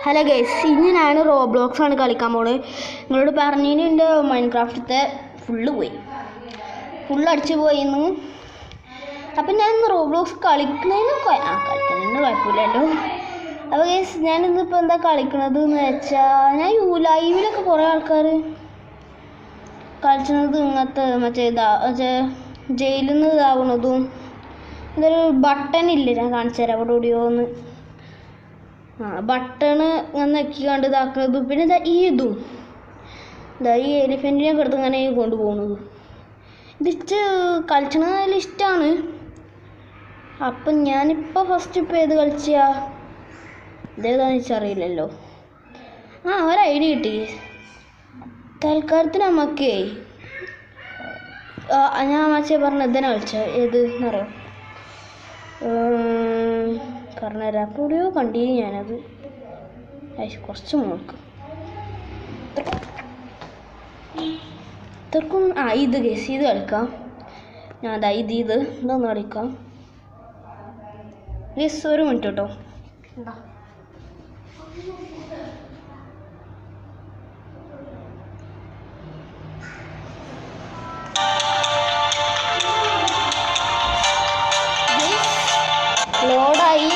Hello guys, ഇന്ന് ഞാൻ Roblox ആണ് കളിക്കാൻ പോണത്. നിങ്ങളോട് പറഞ്ഞതിന് എൻ്റെ മൈൻക്രാഫ്റ്റത്തെ ഫുള്ള് അടിച്ചു പോയിന്ന്. അപ്പം ഞാൻ റോബ്ലോക്സ് കളിക്കുന്നതിന് കുഴപ്പമില്ലല്ലോ. അപ്പോൾ ഗൈസ്, ഞാനിന്നിപ്പോൾ എന്താ കളിക്കണത് എന്ന് വെച്ചാൽ, ഞാൻ ലൈവിലൊക്കെ കുറേ ആൾക്കാർ കളിച്ചത് ഇങ്ങനത്തെ മറ്റേ ജയിലിൽ നിന്ന് ഇതാവുന്നതും ഇതൊരു ബട്ടൺ ഇല്ല, ഞാൻ കാണിച്ചു തരാം അവിടെ ഓടിയോന്ന്. ബട്ടണ് ഇങ്ങനെ നെക്കി കണ്ട് ഇതാക്കുന്നത്. പിന്നെ ഇതും ഈ എലിഫൻറ്റിനെ എടുത്ത് ഇങ്ങനെ കൊണ്ടുപോകുന്നത്. ഇതിച്ച് കളിച്ചണതിൽ ഇഷ്ടമാണ്. അപ്പം ഞാനിപ്പോൾ ഫസ്റ്റ് ഏത് കളിച്ചാ ഇതേതാണെന്ന് വെച്ചറിയില്ലല്ലോ. ഒരു ഐഡിയ കിട്ടി. തൽക്കാലത്തിന് നമുക്കേ ഞാൻ മച്ചേ പറഞ്ഞ ഇതിനെ കളിച്ചത് ഏത് എന്നറിയാം, പറഞ്ഞുതരാം. അപ്പോൾ എവിടെയോ കണ്ടിന് ഞാനത്. കുറച്ച് മോൾക്ക് ഇത്രക്കും ഇത് ഗസ് ഇത് കളിക്കാം. ഞാൻ ഇതൊന്ന് കളിക്കാം ഗസ്. ഒരു മിനിറ്റ് കേട്ടോ. എന്താ ലോഡായി,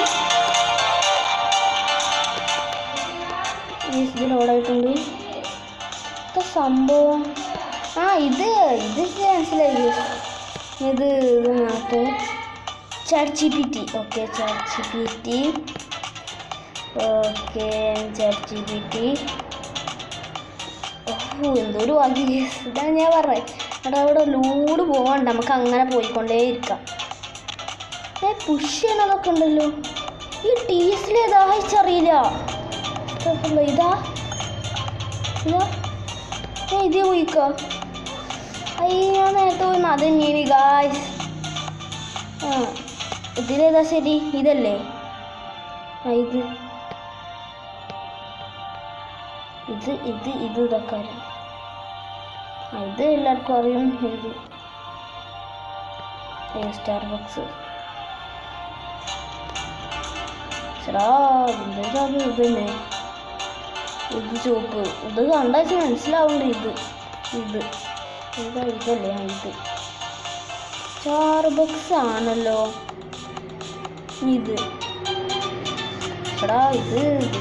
ഇത് ലോഡായിട്ടുണ്ട്. സംഭവം ഇത് മനസ്സിലായി. ഇത് മാറ്റേ chat GPT. Okay, chat GPT. എന്തൊരു വാങ്ങി. ഇതാണ് ഞാൻ പറഞ്ഞത്. അവിടെ അവിടെ ലൂട് പോകാണ്ട് നമുക്ക് അങ്ങനെ പോയിക്കൊണ്ടേ ഇരിക്കാം. പുഷ് ചെയ്യണതൊക്കെ ഉണ്ടല്ലോ. ഈ ടീസിൽ ഏതാച്ചറിയില്ല. ഇതാ ഇതേ പോയിക്കാം. ഞാൻ നേരത്തെ പോയി അത് തന്നെയാണ് ഗായ്സ്. ഇതിലേതാ ശരി? ഇതല്ലേ ഇത് ഇതൊക്കെ ഇത് എല്ലാവർക്കും അറിയും. ഇത് സ്റ്റാർബക്സ്. ഇതന്നെ ഇത് ചുവപ്പ്. ഇത് കണ്ടാൽ മനസ്സിലാവുന്നുണ്ട്. ഇതല്ലേ ഇത് സ്റ്റാർബക്സ് ആണല്ലോ. ഇത്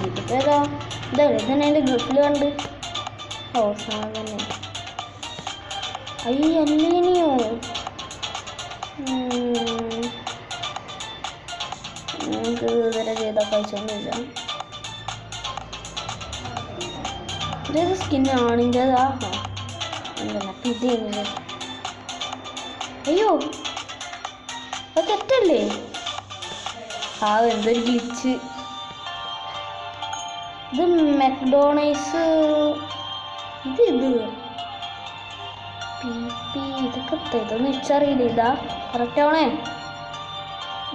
ഇതിപ്പേതാ? ഇതന്നെ എൻ്റെ ഗ്രൂപ്പിൽ കണ്ട്. സാധനം തന്നെ. അല്ലേനിയോ ഞങ്ങൾക്ക് ഇതുവരെ ചെയ്താൽ കഴിച്ചൊന്നുമില്ല. ഇതേത് സ്കിന്നാണിൻ്റെതാ? ഇത് അയ്യോ അത് തെറ്റല്ലേ? എന്തൊരു ഗ്ലിച്ച്. ഇത് മെക്ഡോണൽസ്. ഇതൊക്കെ ഇതൊന്നും വെച്ചറിയില്ല. ഇതാ കറക്റ്റ് ആവണേ.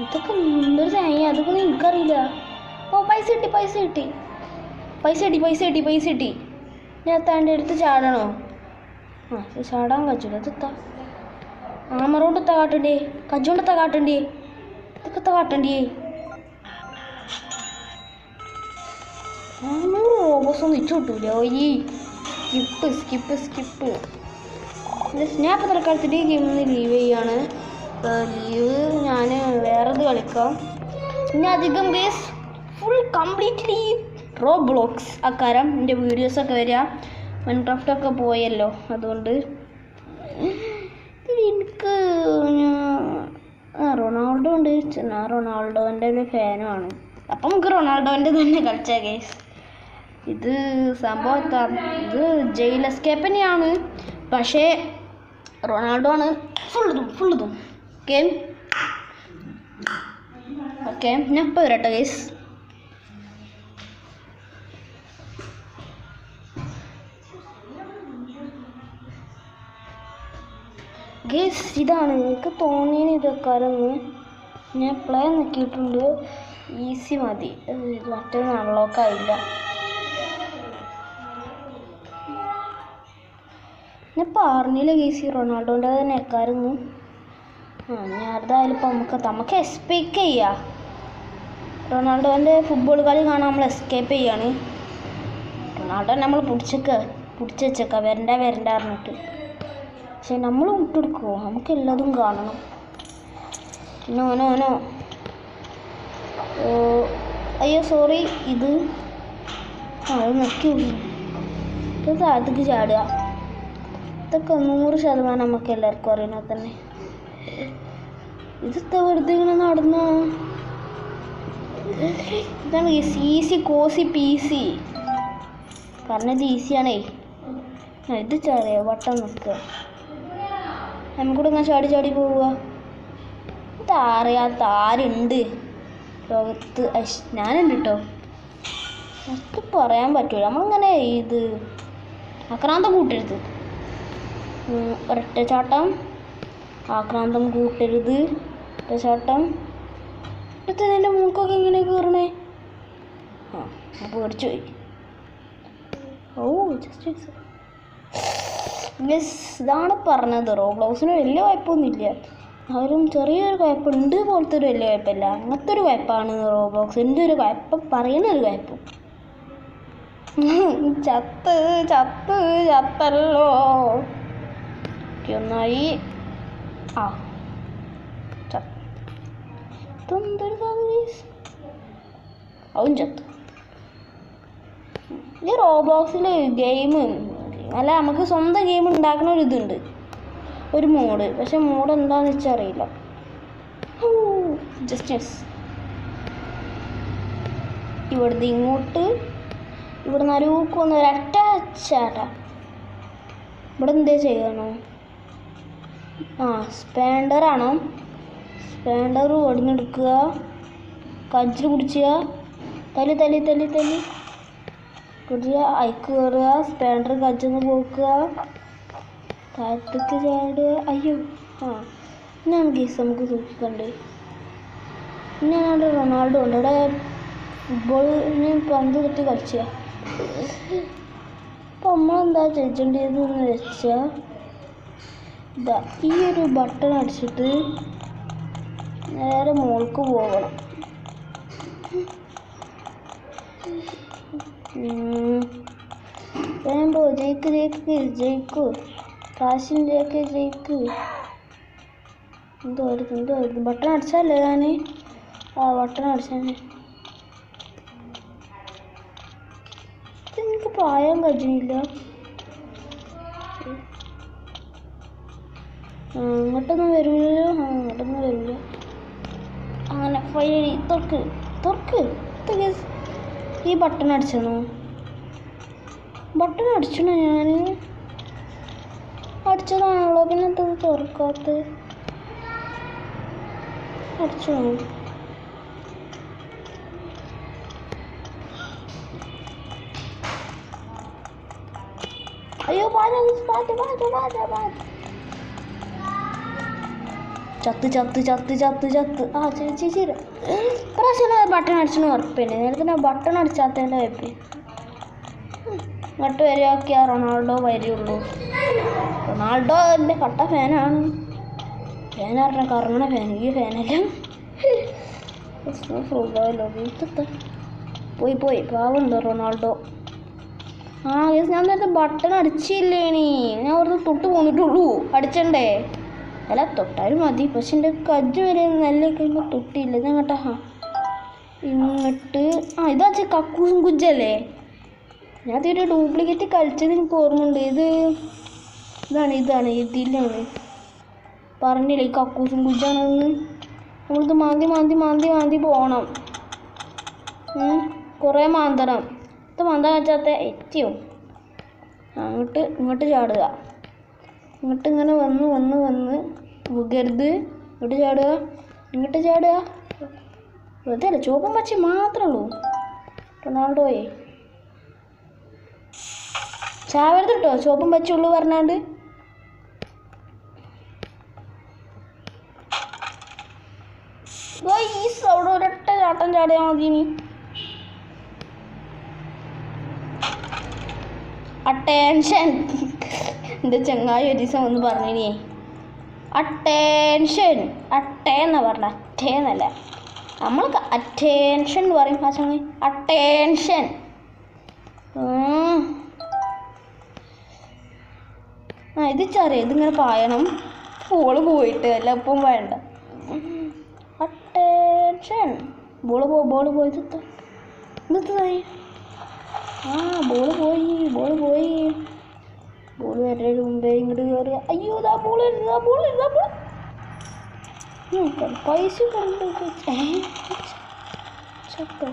ഇതൊക്കെ എന്തൊരു തേങ്ങ, അതൊക്കെ എനിക്കറിയില്ല. പൈസ കിട്ടി. ഞാൻ എത്താൻ്റെ അടുത്ത് ചാടണോ? ചാടാൻ കഴിച്ചില്ല. അതെത്താ ആമറോണ്ട് കാട്ടണ്ടേ, കജ്ജോണ്ട് കാട്ടണ്ടേ, ഇതൊക്കെ കാട്ടണ്ടേ. റോബോസൊന്നും ഇച്ചു കിട്ടൂല. സ്കിപ്പ്. ഞാൻ ഇപ്പോൾ തൽക്കാലത്തിൽ ഈ ഗെയിമിൽ നിന്ന് ലീവ് ചെയ്യാണ്. ഞാൻ വേറെ ഇത് കളിക്കാം. ഇനി അധികം ഗെയിംസ് കംപ്ലീറ്റ്ലി റോബ്ലോക്സ് ആക്കാരം എൻ്റെ വീഡിയോസൊക്കെ വരിക. മൈൻക്രാഫ്റ്റൊക്കെ പോയല്ലോ, അതുകൊണ്ട് എനിക്ക് റൊണാൾഡോ ഉണ്ട്. ഞാൻ റൊണാൾഡോൻ്റെ ഒരു ഫാനുമാണ്. അപ്പം നമുക്ക് റൊണാൾഡോൻ്റെ തന്നെ കളിച്ചാൽ ഗെയ്സ്. ഇത് സംഭവം ഇത് ജയിൽ എസ്കേപ്പ് തന്നെയാണ്, പക്ഷേ റൊണാൾഡോ ആണ് ഫുള്ളും. ഓക്കെ ഞാൻ ഇപ്പോൾ വരട്ടെ ഗെയ്സ്. ഗെയ്സ് ഇതാണ് എനിക്ക് തോന്നിയത്. ഇതൊക്കെ ഞാൻ പ്ലേ നോക്കിയിട്ടുണ്ട്. ഈസി മതി. മറ്റേ അൺലോക്കായില്ല. ഞാൻ പറഞ്ഞില്ല ഗെയ്സ്, റൊണാൾഡോൻ്റെ തന്നെ എക്കാരൊന്നും. ഞാൻ എന്തായാലും ഇപ്പം നമുക്ക് എക്സ്പെക്ട് ചെയ്യാം. റൊണാൾഡോൻ്റെ ഫുട്ബോൾ കളി കാണാൻ നമ്മൾ എസ്കേപ്പ് ചെയ്യാണ്. റൊണാൾഡോ നമ്മൾ പിടിച്ച് വെച്ചേക്ക വരണ്ട പറഞ്ഞിട്ട്. പക്ഷെ നമ്മൾ വിട്ടെടുക്കുമോ? നമുക്ക് എല്ലാതും കാണണം. No no no. അയ്യോ സോറി. ഇത് അത് നോക്കി ഇത് താഴത്തേക്ക് ചാടുക. ഇതൊക്കെ 100% നമുക്ക് എല്ലാവർക്കും അറിയണത് തന്നെ. ഇതൊക്കെ വെറുതെ ഇങ്ങനെ നടന്ന ഇതാണ് ഈസി കോസി പീസി. പറഞ്ഞത് ഈസിയാണേ. ഇത് ചാടിയ വട്ടം നിൽക്കുക. നമുക്കൂടെ ഇങ്ങനെ ചാടി ചാടി പോവുക. ഇതറിയാത്ത ആരുണ്ട് ലോകത്ത്? ഞാനുണ്ട് കേട്ടോ. അത് പറയാൻ പറ്റൂല. നമ്മളിങ്ങനെ ഇത് ആക്രാന്തം കൂട്ടരുത്. ഒരൊറ്റച്ചാട്ടം. ആക്രാന്തം കൂട്ടരുത്. ഒറ്റച്ചാട്ടം. അടുത്ത എൻ്റെ മൂക്കൊക്കെ ഇങ്ങനെ കയറണേ. പേടിച്ചു പോയി. ഇതാണ് പറഞ്ഞത്. റോബ്ലോക്സിന് വലിയ കുഴപ്പമൊന്നുമില്ല. അവരും ചെറിയൊരു കുഴപ്പമുണ്ട് പോലത്തെ ഒരു വലിയ കുഴപ്പമില്ല. അങ്ങനത്തെ ഒരു കുഴപ്പമാണ് റോബ്ലോക്സ്. എൻ്റെ ഒരു കുഴപ്പം പറയുന്നൊരു കുഴപ്പം. ചത്തല്ലോ. ഒന്നായി. ഇതെന്തൊരു അവൻ ചത്തു. ഈ റോബ്ലോക്സിൽ ഗെയിം അല്ല, നമുക്ക് സ്വന്തം ഗെയിം ഉണ്ടാക്കുന്ന ഒരു ഇതുണ്ട്, ഒരു മോഡ്. പക്ഷെ മോഡ് എന്താണെന്ന് വെച്ചാൽ അറിയില്ല. ഇവിടുന്ന് ഇങ്ങോട്ട്, ഇവിടെ നരൂക്ക് വന്ന് ഒരൊറ്റ ചാട്ട. ഇവിടെ എന്തേ ചെയ്യണോ? സ്പാൻഡറാണോ? സ്പാൻഡർ ഒടിഞ്ഞെടുക്കുക, കജ്ജിൽ പിടിക്കുക, തല്ലി കുടിക്കുക, അയക്ക് കയറുക, സ്പാൻഡർ കജ്ജിന്ന് പോക്കുക, താഴത്തേക്ക് ചാടുക. അയ്യോ ഇന്നാണ് ഗീസ് നമുക്ക് സൂക്ഷിക്കണ്ട്. ഇന്നാണ് റൊണാൾഡോ ഉണ്ട് ഇവിടെ ഫുട്ബോളിന് പന്ത് കിട്ടി കളിക്കുക. അപ്പം നമ്മളെന്താ ചെയ്യേണ്ടതെന്ന് വെച്ചാൽ ഇതാ ഈ ഒരു ബട്ടൺ അടിച്ചിട്ട് നേരെ മുകൾക്ക് പോകണം. വേമ്പോ ജയിക്കൂ കാശിൻ്റെയൊക്കെ ജയിക്കൂ. എന്തോ ബട്ടൺ അടിച്ചല്ലേ ഞാൻ? ബട്ടൺ അടിച്ചാൽ എനിക്ക് പായാൻ കഴിയുന്നില്ല. ഇങ്ങോട്ടൊന്നും വരില്ലല്ലോ. ഇങ്ങോട്ടൊന്നും വരില്ല. അങ്ങനെ ഫൈനലി തുറക്ക്. ഈ ബട്ടൺ അടിച്ചണോ? ബട്ടൺ അടിച്ചണോ? ഞാൻ അടിച്ചതാണല്ലോ, പിന്നെ അത് തുറക്കാത്ത. അടിച്ചോ? അയ്യോ ചത്ത്. ചേച്ചി പ്രാവശ്യം ബട്ടൺ അടിച്ചെന്ന് ഉറപ്പില്ലേ? നേരത്തെ ബട്ടൺ അടിച്ചാത്തതിൻ്റെ കുഴപ്പം. ഇങ്ങോട്ട് വരികയൊക്കെ റൊണാൾഡോ വരുള്ളൂ. റൊണാൾഡോ എൻ്റെ കട്ട ഫാനാണ്. ഫാനറിഞ്ഞ കറങ്ങണ ഫാൻ. ഈ ഫാനല്ല. പോയി പാവുണ്ട് റൊണാൾഡോ. ഞാൻ നേരത്തെ ബട്ടൺ അടിച്ചില്ലേനി. ഞാൻ അവിടുന്ന് തൊട്ട് പോന്നിട്ടുള്ളൂ. അടിച്ചണ്ടേ? അല്ല തൊട്ടാലും മതി. പക്ഷെ എൻ്റെ കജ്ജ് വരെ നല്ല കഴിയുമ്പോൾ തൊട്ടില്ല. ഞാൻ കേട്ടാ ഇങ്ങോട്ട് ഇതാ കക്കൂസും കുജ്ജല്ലേ? ഞാൻ തീരെ ഡ്യൂപ്ലിക്കേറ്റ് കളിച്ചത് എനിക്ക് ഓർമ്മയുണ്ട്. ഇതാണ് ഇതിലാണ് പറഞ്ഞില്ലേ ഈ കക്കൂസും കുജ്ജാണെന്ന്. നമ്മളിത് മാന്തി പോകണം. കുറേ മാന്തണം. ഇത് മാന്താൻ വെച്ചാത്ത എത്തിയോ? ഇങ്ങോട്ട് ചാടുക. ഇങ്ങോട്ട് ഇങ്ങനെ വന്ന് മുകരുത്. ഇങ്ങോട്ട് ചാടുക. വെറുതെ അല്ല, ചുവപ്പും പച്ച മാത്രമേ ഉള്ളൂ. റൊണാൾഡോയെ ചാവരുത് കേട്ടോ, ചുവപ്പും പച്ച ഉള്ളു പറഞ്ഞാണ്ട്. അവിടെ ഒരൊറ്റ ചാട്ടം ചാടിയാൽ മതി. ഇനി അറ്റൻഷൻ. എൻ്റെ ചങ്ങായി ഒരു ദിവസം ഒന്ന് പറഞ്ഞിനി അറ്റൻഷൻ. അട്ടേന്നാ പറഞ്ഞ, അറ്റേന്നല്ല. നമ്മൾക്ക് അറ്റൻഷൻ എന്ന് പറയും ആ ചങ്ങ അറ്റൻഷൻ. ഇത് ചെറിയ ഇതിങ്ങനെ പായണം. ബോള് പോയിട്ട് അല്ല ഇപ്പം വേണ്ട. അറ്റൻഷൻ. ബോള് പോയി നിർത്തായി. ബോള് പോയി ബോള് വരണതിന് മുമ്പേ ഇങ്ങോട്ട് കയറുക. അയ്യോ ഇതാ ബോൾ പൈസ കൊണ്ട് ചട്ടോ.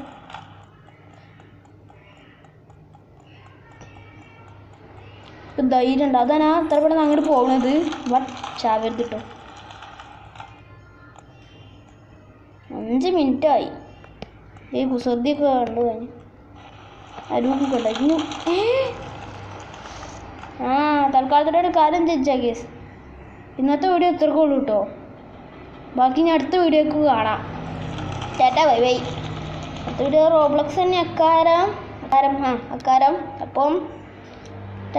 ധൈര്യം ഉണ്ട് അതാണ് അത്ര പെട്ടെന്ന് അങ്ങോട്ട് പോകുന്നത്. ബട്ട് ചാവരുത് കേട്ടോ. 5 മിനിറ്റായി. ഈ കുസൃതിയൊക്കെ കണ്ടു കഴിഞ്ഞു. അരൂപൊക്കെ ഉണ്ടായിരുന്നു. തൽക്കാലത്തോടെ കാര്യം ചോദിച്ചാ കേസ്. ഇന്നത്തെ വീഡിയോ ഇത്രക്കേ ഉള്ളൂ കേട്ടോ. ബാക്കി ഞാൻ അടുത്ത വീഡിയോക്ക് കാണാം. Tata bye bye. അടുത്ത വീഡിയോ റോബ്ലോക്സ് തന്നെ അക്കാരം. അപ്പം